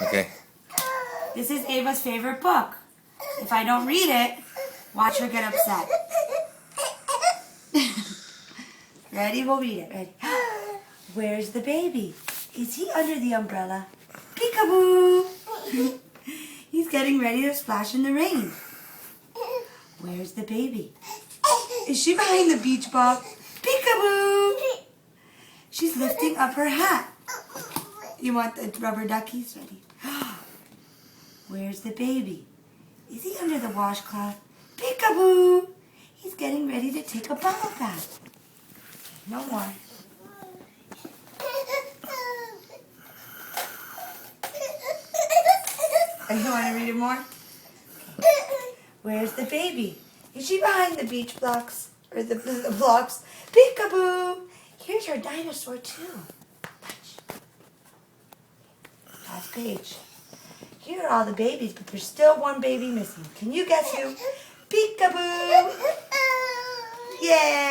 Okay. This is Ava's favorite book. If I don't read it, watch her get upset. Ready? We'll read it. Ready? Where's the baby? Is he under the umbrella? Peekaboo! He's getting ready to splash in the rain. Where's the baby? Is she behind the beach ball? Peekaboo! She's lifting up her hat. You want the rubber duckies? Ready? Where's the baby? Is he under the washcloth? Peekaboo! He's getting ready to take a bubble bath. No more. And you want to read it more? Where's the baby? Is she behind the beach blocks? Or the blocks? Peekaboo! Here's her dinosaur too. Touch. Last page. Here are all the babies, but there's still one baby missing. Can you guess who? Peekaboo! Yay!